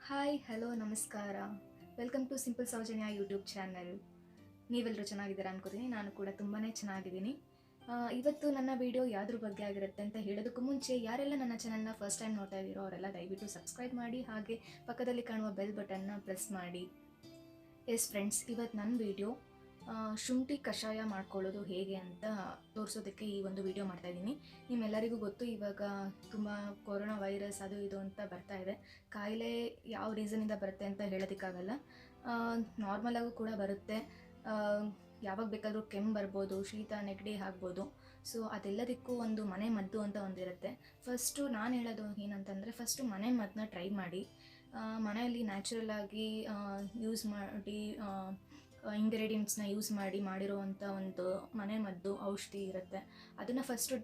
Hi hello ನಮಸ್ಕಾರ. Welcome to simple Soujanya YouTube channel. ನೀವೆಲ್ಲರೂ ಚೆನ್ನಾಗಿದ್ದೀರಾ ಅನ್ಕೋತೀನಿ. ನಾನು ಕೂಡ ತುಂಬಾ ಚೆನ್ನಾಗಿದ್ದೀನಿ. ಇವತ್ತು ನನ್ನ ವಿಡಿಯೋ ಯಾವ್ದ್ರ ಬಗ್ಗೆ ಆಗಿರುತ್ತೆ ಅಂತ ಹೇಳೋದಕ್ಕೂ ಮುಂಚೆ ಯಾರೆಲ್ಲ ನನ್ನ ಚಾನಲ್ನ ಫಸ್ಟ್ ಟೈಮ್ ನೋಡ್ತಾ ಇದ್ದೀರೋ ಅವರೆಲ್ಲ ದಯವಿಟ್ಟು ಸಬ್ಸ್ಕ್ರೈಬ್ ಮಾಡಿ, ಹಾಗೆ ಪಕ್ಕದಲ್ಲಿ ಕಾಣುವ ಬೆಲ್ ಬಟನ್ನ ಪ್ರೆಸ್ ಮಾಡಿ. ಎಸ್ ಫ್ರೆಂಡ್ಸ್, ಇವತ್ತು ನನ್ನ ವಿಡಿಯೋ ಶುಂಠಿ ಕಷಾಯ ಮಾಡ್ಕೊಳ್ಳೋದು ಹೇಗೆ ಅಂತ ತೋರಿಸೋದಕ್ಕೆ ಈ ಒಂದು ವಿಡಿಯೋ ಮಾಡ್ತಾಯಿದ್ದೀನಿ. ನಿಮ್ಮೆಲ್ಲರಿಗೂ ಗೊತ್ತು, ಇವಾಗ ತುಂಬ ಕೊರೋನಾ ವೈರಸ್ ಅದು ಇದು ಅಂತ ಬರ್ತಾ ಇದೆ. ಕಾಯಿಲೆ ಯಾವ ರೀಸನಿಂದ ಬರುತ್ತೆ ಅಂತ ಹೇಳೋದಕ್ಕಾಗಲ್ಲ. ನಾರ್ಮಲಾಗೂ ಕೂಡ ಬರುತ್ತೆ. ಯಾವಾಗ ಬೇಕಾದರೂ ಕೆಮ್ಮು ಬರ್ಬೋದು, ಶೀತ ನೆಗಡಿ ಆಗ್ಬೋದು. ಸೊ ಅದೆಲ್ಲದಕ್ಕೂ ಒಂದು ಮನೆ ಮದ್ದು ಅಂತ ಒಂದಿರುತ್ತೆ. ಫಸ್ಟು ನಾನು ಹೇಳೋದು ಏನಂತಂದರೆ, ಫಸ್ಟು ಮನೆ ಮದ್ದನ್ನ ಟ್ರೈ ಮಾಡಿ. ಮನೆಯಲ್ಲಿ ನ್ಯಾಚುರಲ್ ಆಗಿ ಯೂಸ್ ಮಾಡಿ ಇಂಗ್ರೀಡಿಯೆಂಟ್ಸ್ನ ಯೂಸ್ ಮಾಡಿ ಮಾಡಿರೋವಂಥ ಒಂದು ಮನೆ ಮದ್ದು ಔಷಧಿ ಇರುತ್ತೆ. ಅದನ್ನು ಫಸ್ಟು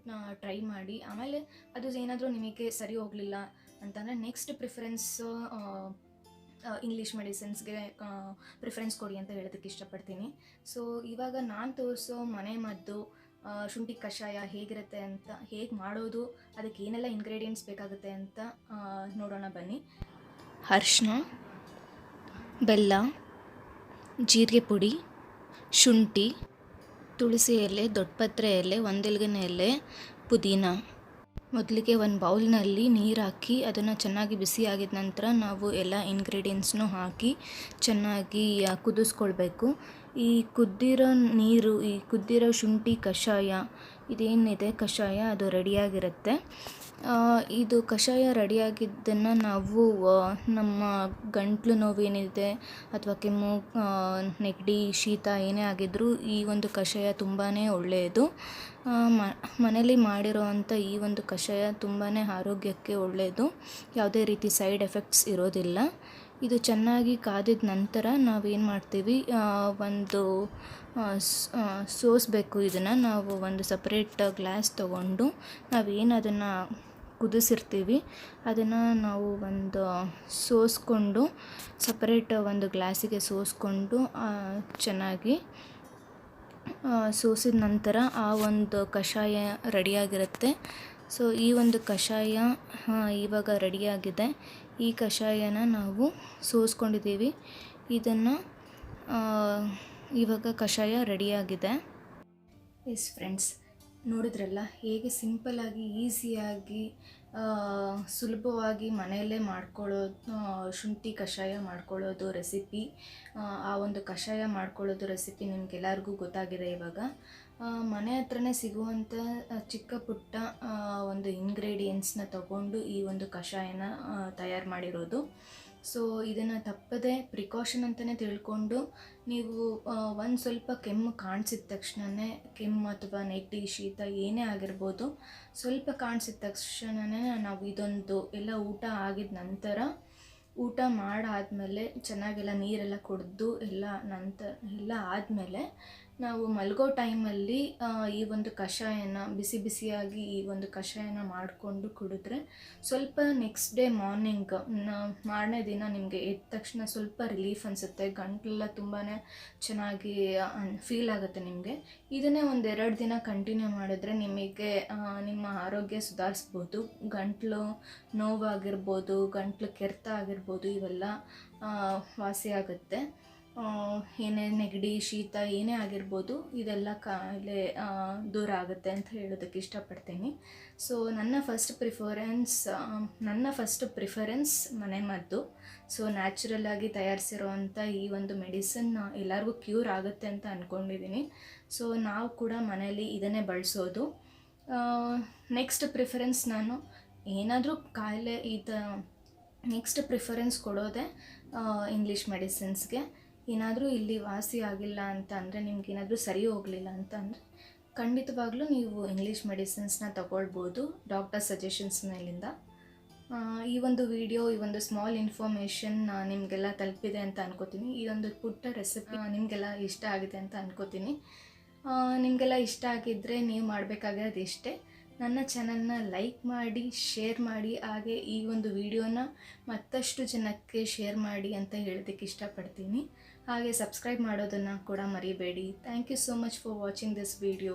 ಟ್ರೈ ಮಾಡಿ. ಆಮೇಲೆ ಅದು ಏನಾದರೂ ನಿಮಗೆ ಸರಿ ಹೋಗಲಿಲ್ಲ ಅಂತಂದರೆ ನೆಕ್ಸ್ಟ್ ಪ್ರಿಫರೆನ್ಸು ಇಂಗ್ಲೀಷ್ ಮೆಡಿಸಿನ್ಸ್ಗೆ ಪ್ರಿಫರೆನ್ಸ್ ಕೊಡಿ ಅಂತ ಹೇಳೋದಕ್ಕೆ ಇಷ್ಟಪಡ್ತೀನಿ. ಸೊ ಇವಾಗ ನಾನು ತೋರಿಸೋ ಮನೆ ಮದ್ದು ಶುಂಠಿ ಕಷಾಯ ಹೇಗಿರುತ್ತೆ ಅಂತ, ಹೇಗೆ ಮಾಡೋದು, ಅದಕ್ಕೆ ಏನೆಲ್ಲ ಇಂಗ್ರೀಡಿಯೆಂಟ್ಸ್ ಬೇಕಾಗುತ್ತೆ ಅಂತ ನೋಡೋಣ ಬನ್ನಿ. ಅರಿಶಿನ, ಬೆಲ್ಲ, ಜೀರಿಗೆ ಪುಡಿ, ಶುಂಠಿ, ತುಳಸಿ ಎಲೆ, ದೊಡ್ಡಪತ್ರೆ ಎಲೆ, ಒಂದೆಲಗಿನ ಎಲೆ, ಪುದೀನ. ಮೊದಲಿಗೆ ಒಂದು ಬೌಲ್ನಲ್ಲಿ ನೀರು ಹಾಕಿ ಅದನ್ನು ಚೆನ್ನಾಗಿ ಬಿಸಿ ಆಗಿದ ನಂತರ ನಾವು ಎಲ್ಲ ಇಂಗ್ರೀಡಿಯೆಂಟ್ಸ್ನೂ ಹಾಕಿ ಚೆನ್ನಾಗಿ ಕುದಿಸ್ಕೊಳ್ಬೇಕು. ಈ ಕುದ್ದಿರೋ ನೀರು, ಈ ಕುದ್ದಿರೋ ಶುಂಠಿ ಕಷಾಯ ಇದೇನಿದೆ ಕಷಾಯ, ಅದು ರೆಡಿಯಾಗಿರುತ್ತೆ. ಇದು ಕಷಾಯ ರೆಡಿಯಾಗಿದ್ದನ್ನು ನಾವು ನಮ್ಮ ಗಂಟಲು ನೋವೇನಿದೆ ಅಥವಾ ಕೆಮ್ಮು, ನೆಗಡಿ, ಶೀತ ಏನೇ ಆಗಿದ್ದರೂ ಈ ಒಂದು ಕಷಾಯ ತುಂಬಾ ಒಳ್ಳೆಯದು. ಮನೇಲಿ ಮಾಡಿರೋವಂಥ ಈ ಒಂದು ಕಷಾಯ ತುಂಬಾ ಆರೋಗ್ಯಕ್ಕೆ ಒಳ್ಳೆಯದು. ಯಾವುದೇ ರೀತಿ ಸೈಡ್ ಎಫೆಕ್ಟ್ಸ್ ಇರೋದಿಲ್ಲ. ಇದು ಚೆನ್ನಾಗಿ ಕಾದಿದ ನಂತರ ನಾವೇನು ಮಾಡ್ತೀವಿ, ಒಂದು ಸೋಸಬೇಕು. ಇದನ್ನು ನಾವು ಒಂದು ಸಪ್ರೇಟ್ ಗ್ಲಾಸ್ ತೊಗೊಂಡು ನಾವೇನು ಅದನ್ನು ಕುದಿಸಿರ್ತೀವಿ ಅದನ್ನು ನಾವು ಒಂದು ಸೋಸ್ಕೊಂಡು ಸಪ್ರೇಟ್ ಒಂದು ಗ್ಲಾಸಿಗೆ ಸೋಸ್ಕೊಂಡು ಚೆನ್ನಾಗಿ ಸೋಸಿದ ನಂತರ ಆ ಒಂದು ಕಷಾಯ ರೆಡಿಯಾಗಿರುತ್ತೆ. ಸೊ ಈ ಒಂದು ಕಷಾಯ ಇವಾಗ ರೆಡಿಯಾಗಿದೆ. ಈ ಕಷಾಯನ ನಾವು ಸೋಸ್ಕೊಂಡಿದ್ದೀವಿ. ಇದನ್ನು ಇವಾಗ ಕಷಾಯ ರೆಡಿಯಾಗಿದೆ. ಎಸ್ ಫ್ರೆಂಡ್ಸ್, ನೋಡಿದ್ರಲ್ಲ ಹೇಗೆ ಸಿಂಪಲ್ಲಾಗಿ ಈಸಿಯಾಗಿ ಸುಲಭವಾಗಿ ಮನೆಯಲ್ಲೇ ಮಾಡ್ಕೊಳ್ಳೋದು ಶುಂಠಿ ಕಷಾಯ ಮಾಡ್ಕೊಳ್ಳೋದು ರೆಸಿಪಿ. ಆ ಒಂದು ಕಷಾಯ ಮಾಡ್ಕೊಳ್ಳೋದು ರೆಸಿಪಿ ನಿಮಗೆಲ್ಲರಿಗೂ ಗೊತ್ತಾಗಿದೆ. ಇವಾಗ ಮನೆ ಹತ್ರನೇ ಸಿಗುವಂಥ ಚಿಕ್ಕ ಪುಟ್ಟ ಒಂದು ಇಂಗ್ರೀಡಿಯೆಂಟ್ಸ್ನ ತಗೊಂಡು ಈ ಒಂದು ಕಷಾಯನ ತಯಾರು ಮಾಡಿರೋದು. ಸೊ ಇದನ್ನು ತಪ್ಪದೆ ಪ್ರಿಕಾಷನ್ ಅಂತಲೇ ತಿಳ್ಕೊಂಡು ನೀವು ಒಂದು ಸ್ವಲ್ಪ ಕೆಮ್ಮು ಕಾಣಿಸಿದ ತಕ್ಷಣವೇ, ಕೆಮ್ಮು ಅಥವಾ ನೆಗಡಿ, ಶೀತ ಏನೇ ಆಗಿರ್ಬೋದು, ಸ್ವಲ್ಪ ಕಾಣಿಸಿದ ತಕ್ಷಣವೇ ನಾವು ಇದೊಂದು ಎಲ್ಲ ಊಟ ಆಗಿದ ನಂತರ, ಊಟ ಮಾಡಾದಮೇಲೆ ಚೆನ್ನಾಗೆಲ್ಲ ನೀರೆಲ್ಲ ಕುಡಿದು ಎಲ್ಲ ಆದಮೇಲೆ ನಾವು ಮಲಗೋ ಟೈಮಲ್ಲಿ ಈ ಒಂದು ಕಷಾಯನ ಬಿಸಿಯಾಗಿ ಈ ಒಂದು ಕಷಾಯನ ಮಾಡಿಕೊಂಡು ಕುಡಿದ್ರೆ ಸ್ವಲ್ಪ ನೆಕ್ಸ್ಟ್ ಡೇ ಮಾರ್ನಿಂಗ್, ಮಾರನೇ ದಿನ ನಿಮಗೆ ಎದ್ದ ತಕ್ಷಣ ಸ್ವಲ್ಪ ರಿಲೀಫ್ ಅನಿಸುತ್ತೆ. ಗಂಟಲೆಲ್ಲ ತುಂಬಾ ಚೆನ್ನಾಗಿ ಫೀಲ್ ಆಗುತ್ತೆ ನಿಮಗೆ. ಇದನ್ನೇ ಒಂದು 2 ದಿನ ಕಂಟಿನ್ಯೂ ಮಾಡಿದ್ರೆ ನಿಮಗೆ ನಿಮ್ಮ ಆರೋಗ್ಯ ಸುಧಾರಿಸ್ಬೋದು. ಗಂಟಲು ನೋವಾಗಿರ್ಬೋದು, ಗಂಟಲು ಕೆರೆತ ಆಗಿರ್ಬೋದು, ಇವೆಲ್ಲ ವಾಸಿಯಾಗುತ್ತೆ. ಏನೇ ನೆಗಡಿ, ಶೀತ ಏನೇ ಆಗಿರ್ಬೋದು, ಇದೆಲ್ಲ ಕಾಯಿಲೆ ದೂರ ಆಗುತ್ತೆ ಅಂತ ಹೇಳೋದಕ್ಕೆ ಇಷ್ಟಪಡ್ತೀನಿ. ಸೊ ನನ್ನ ಫಸ್ಟ್ ಪ್ರಿಫರೆನ್ಸ್ ಮನೆ ಮದ್ದು. ಸೊ ನ್ಯಾಚುರಲ್ಲಾಗಿ ತಯಾರಿಸಿರೋವಂಥ ಈ ಒಂದು ಮೆಡಿಸಿನ್ ಎಲ್ಲರಿಗೂ ಕ್ಯೂರ್ ಆಗುತ್ತೆ ಅಂತ ಅಂದ್ಕೊಂಡಿದ್ದೀನಿ. ಸೊ ನಾವು ಕೂಡ ಮನೆಯಲ್ಲಿ ಇದನ್ನೇ ಬಳಸೋದು. ನೆಕ್ಸ್ಟ್ ಪ್ರಿಫರೆನ್ಸ್ ನಾನು ಏನಾದರೂ ಕಾಯಿಲೆ ನೆಕ್ಸ್ಟ್ ಪ್ರಿಫರೆನ್ಸ್ ಕೊಡೋದೇ ಇಂಗ್ಲೀಷ್ ಮೆಡಿಸಿನ್ಸ್ಗೆ. ಏನಾದರೂ ಇಲ್ಲಿ ವಾಸಿ ಆಗಿಲ್ಲ ಅಂತ ಅಂದರೆ, ನಿಮ್ಗೇನಾದರೂ ಸರಿ ಹೋಗಲಿಲ್ಲ ಅಂತ ಅಂದರೆ ಖಂಡಿತವಾಗ್ಲೂ ನೀವು ಇಂಗ್ಲೀಷ್ ಮೆಡಿಸಿನ್ಸ್ನ ತಗೊಳ್ಬೋದು ಡಾಕ್ಟರ್ ಸಜೆಷನ್ಸ್ ಮೇಲಿಂದ. ಈ ಒಂದು ವಿಡಿಯೋ, ಈ ಒಂದು ಸ್ಮಾಲ್ ಇನ್ಫಾರ್ಮೇಷನ್ ನಿಮಗೆಲ್ಲ ತಲುಪಿದೆ ಅಂತ ಅನ್ಕೋತೀನಿ. ಈ ಒಂದು ಪುಟ್ಟ ರೆಸಿಪಿ ನಿಮಗೆಲ್ಲ ಇಷ್ಟ ಆಗಿದೆ ಅಂತ ಅನ್ಕೋತೀನಿ. ನಿಮಗೆಲ್ಲ ಇಷ್ಟ ಆಗಿದ್ದರೆ ನೀವು ಮಾಡಬೇಕಾಗಿರೋದು ಇಷ್ಟೇ, ನನ್ನ ಚಾನಲ್ನ ಲೈಕ್ ಮಾಡಿ, ಶೇರ್ ಮಾಡಿ, ಹಾಗೆ ಈ ಒಂದು ವಿಡಿಯೋನ ಮತ್ತಷ್ಟು ಜನಕ್ಕೆ ಶೇರ್ ಮಾಡಿ ಅಂತ ಹೇಳೋದಕ್ಕೆ ಇಷ್ಟಪಡ್ತೀನಿ. ಹಾಗೆ ಸಬ್ಸ್ಕ್ರೈಬ್ ಮಾಡೋದನ್ನು ಕೂಡ ಮರಿಬೇಡಿ. Thank you so much for watching this video.